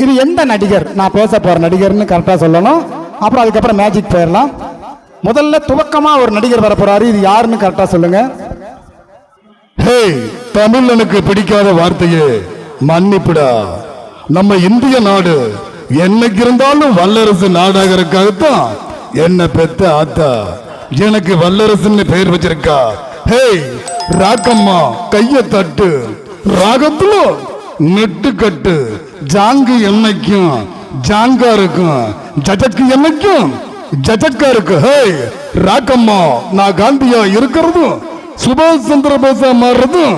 இது எந்த நடிகர்? நான் பேச போற நடிகர்னு கரெக்டா சொல்லணும். அப்புறம் அதுக்கப்புறம் மேஜிக் போயிடலாம். முதல்ல துவக்கமா ஒரு நடிகர் வர போறாரு. இது யாருன்னு கரெக்டா சொல்லுங்க. ஹே, தமிழனுக்கு பிடிக்காத வார்த்தையே மன்னிப்புடா. நம்ம இந்திய நாடு என்னைக்கு இருந்தாலும் வல்லரசு நாடாகிறதுக்காகத்தான் என்ன பெத்த ஆத்தா எனக்கு வல்லரசுன்னு பெயர் வச்சிருக்கா. ஹே ராக்கம்மா, கைய தட்டு. ராகத்துல நெட்டு கட்டு. ஜாங்கு என்னைக்கும் ஜாங்கா இருக்கும், ஜஜக்கு என்னைக்கும் ஜஜக்கா இருக்கு. ஹே ராக்கம்மா, நான் காந்தியா இருக்கிறதும் சுபாஷ் சந்திர போஸா மாறுறதும்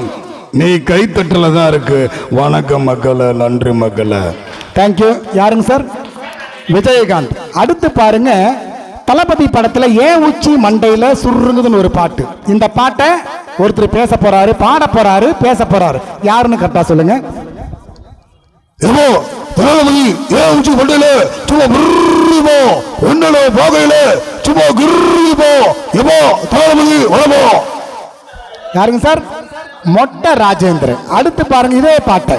நீ கை தட்டல தான் இருக்கு. வணக்கம் மக்களே, நன்றி மக்களே. தேங்க்யூ. யாருங்க சார்? விஜயகாந்த். அடுத்து பாருங்க, தளபதி படத்துல ஏன் உச்சி மண்டையில சுருங்குதுன்னு ஒரு பாட்டு. இந்த பாட்டை ஒருத்தர் பேச போறாரு, பாட போறாரு, பேச போறாரு. யாருன்னு கரெக்டா சொல்லுங்க. தளபதி ஏன் உச்சி மண்டையில சும்மா குர்ரிபோ ஒன்னல போகையில சும்மா குர்ரிபோ எப்போ தளபதி வளபோ. யாருங்க சார்? மொட்டை ராஜேந்திரன். அடுத்து பாருங்க இதே பாட்டை.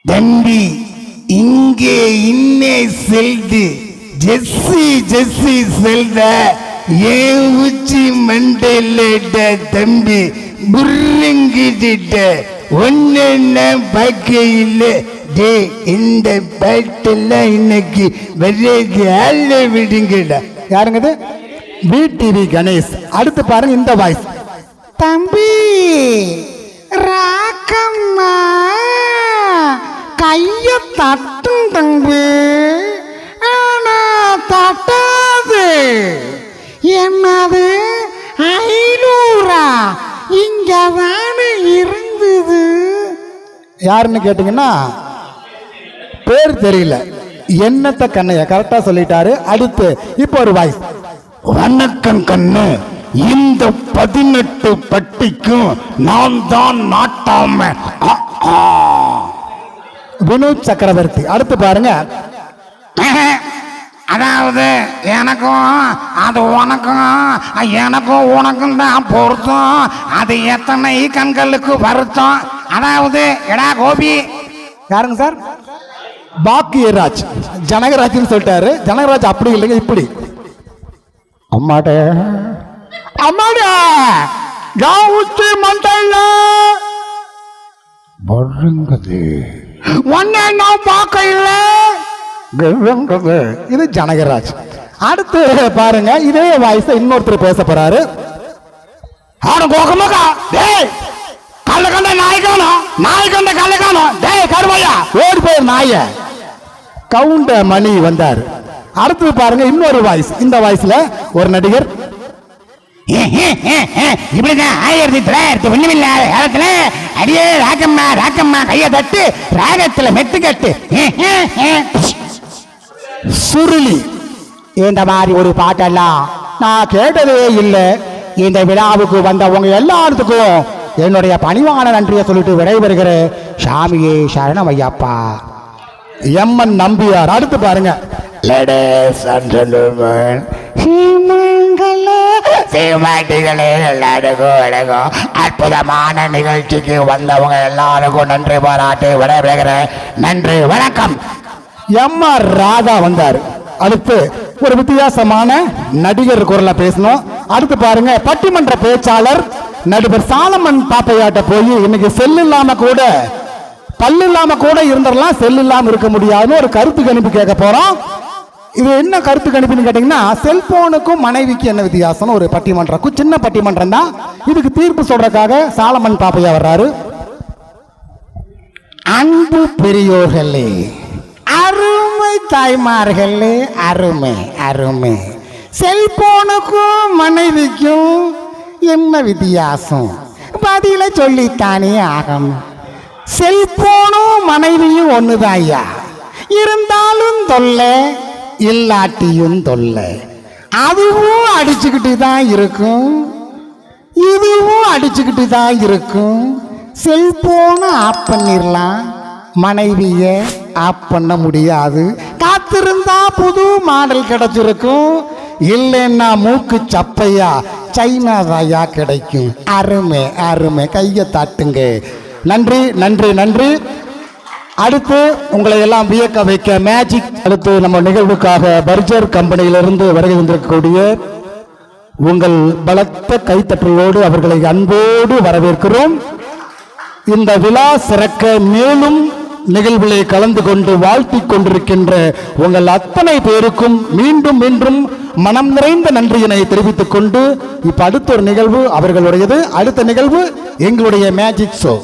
தம்பி இங்கே இன்னே செல்து ஜெஸ்ஸி ஜெஸ்ஸி செல்த ஏன் உச்சி மண்டையில தம்பி புரிங்கிட்ட ஒன்னு பார்க்கையில் டே இந்த பாட்டெல்லாம் இன்னைக்கு வர்றது ஆள விடுங்கடா. யாருங்க இது? பிடிவி கணேஷ். அடுத்து பாருங்க இந்த வாய்ஸ். தம்பி ராக்கம்மா, கைய தட்டும் தம்பி. ஆனா தட்டாது. என்னது 500? இங்கதானே இருந்தது. யாருன்னு கேட்டீங்கன்னா பேர் தெரியல. என்னத்த கண்ணைய கரெக்டா சொல்லிட்டாரு. அடுத்து இப்போ ஒரு வாய்ஸ். வணக்கம் கண்ணு, இந்த 18 பட்டிக்கும் நான் தான் நாட்டாம. வினோத் சக்கரவர்த்தி. அடுத்து பாருங்க. அதாவது எனக்கும் அது உனக்கும், எனக்கும் உனக்கும் தான் பொருத்தம். அது எத்தனை கண்களுக்கு வருத்தம். அதாவது எடா கோபி. யாருங்க சார்? பாக்கியராஜ். ஜனகராஜ்னு சொல்லிட்டாரு. ஜனகராஜ் அப்படி இல்லைங்க, இப்படி. அம்மாடே அம்மாடே உச்சி மண்டையில வருங்குது ஒன்னே நான் பார்க்கல. இது ஜனகராஜ். அடுத்து பாருங்க இதே வாய்ஸ் இன்னொருத்தர் பேச போறாரு. கல்ல கண்ட நாய் காணும், நாய் கண்ட கல்ல காணும். டேய் கருமையா, ஓடி போய் நாய. கவுண்ட மணி வந்தார். அடுத்து பாருங்க இன்னொரு வாய்ஸ். இந்த வாய்ஸ்ல ஒரு நடிகர். இப்படிதான் 1901 காலத்துல அடியே ராக்கம்மா ராக்கம்மா கைய தட்டு ராகத்துல மெட்டு கட்டு. சுருளி. இந்த மாதிரி ஒரு பாட்டெல்லாம் நான் கேட்டதே இல்லை. இந்த விழாவுக்கு வந்தவங்க எல்லாத்துக்கும் என்னுடைய பணிவான நன்றியை சொல்லிட்டு விடைபெறுகிற சாமியே சரணம் ஐயப்பா. எம்என் நம்பியார். அடுத்து பாருங்க. லேடீஸ் அண்ட் ஜென்டில்மேன், சீமாட்டிகளே எல்லாருக்கும் அற்புதமான நிகழ்ச்சிக்கு வந்தவங்க எல்லாருக்கும் நன்றி பாராட்டி விடைபெறுகிறேன். நன்றி, வணக்கம். எம்ஆர் ராதா வந்தார். அடுத்து ஒரு வித்தியாசமான நடிகர் குரல்ல பேசணும். அடுத்து பாருங்க, பட்டிமன்ற பேச்சாளர் நடிகர் சாலமன் பாப்பையாட்ட போய் இன்னைக்கு செல் இல்லாம கூட பல்லு இல்லாம கூட இருந்துடலாம், செல் இல்லாம இருக்க முடியாதுன்னு ஒரு கருத்து கணிப்பு கேட்க போறோம். இது என்ன கருத்து கணிப்புன்னு கேட்டீங்கன்னா, செல்போனுக்கும் மனைவிக்கு என்ன வித்தியாசம்? ஒரு பட்டிமன்றம், சின்ன பட்டிமன்றம் தான். இதுக்கு தீர்ப்பு சொல்றதுக்காக சாலமன் பாப்பையா வர்றாரு. அன்பு பெரியோர்களே, அருமை தாய்மார்களே, அருமை அருமை. செல்போனுக்கும் மனைவிக்கும் என்ன வித்தியாசம்? பதில சொல்லித்தானே ஆகணும். செல்போனும் மனைவியும் ஒண்ணுதான் ஐயா. இருந்தாலும் தொல்லை, இல்லாட்டியும் தொல்லை. அதுவும் அடிச்சுக்கிட்டு தான் இருக்கும், இதுவும் அடிச்சுக்கிட்டு தான் இருக்கும். செல்போனை ஆஃப் பண்ணிடலாம், மனைவிய ஆஃப் பண்ண முடியாது. காத்திருந்தா புது மாடல் கிடைச்சிருக்கும், இல்லைன்னா மூக்கு சப்பையா சைனா ராயா கிடைக்கும். அருமை அருமை, கையை தாட்டுங்க. நன்றி நன்றி நன்றி. அடுத்து உங்களை எல்லாம் வியக்க வைக்க மேஜிக். அடுத்து நம்ம நிகழ்வுக்காக பர்ஜர் கம்பெனியிலிருந்து வருகை வந்திருக்கக்கூடிய உங்கள் பலத்த கைத்தட்டலோடு அவர்களை அன்போடு வரவேற்கிறோம். இந்த விழா சிறக்க மேலும் நிகழ்வுகளை கலந்து கொண்டு வாழ்த்திக் கொண்டிருக்கின்ற உங்கள் அத்தனை பேருக்கும் மீண்டும் மீண்டும் மனம் நிறைந்த நன்றியினை தெரிவித்துக் கொண்டு இப்ப அடுத்த ஒரு நிகழ்வு அவர்களுடையது. அடுத்த நிகழ்வு எங்களுடைய மேஜிக் ஷோ.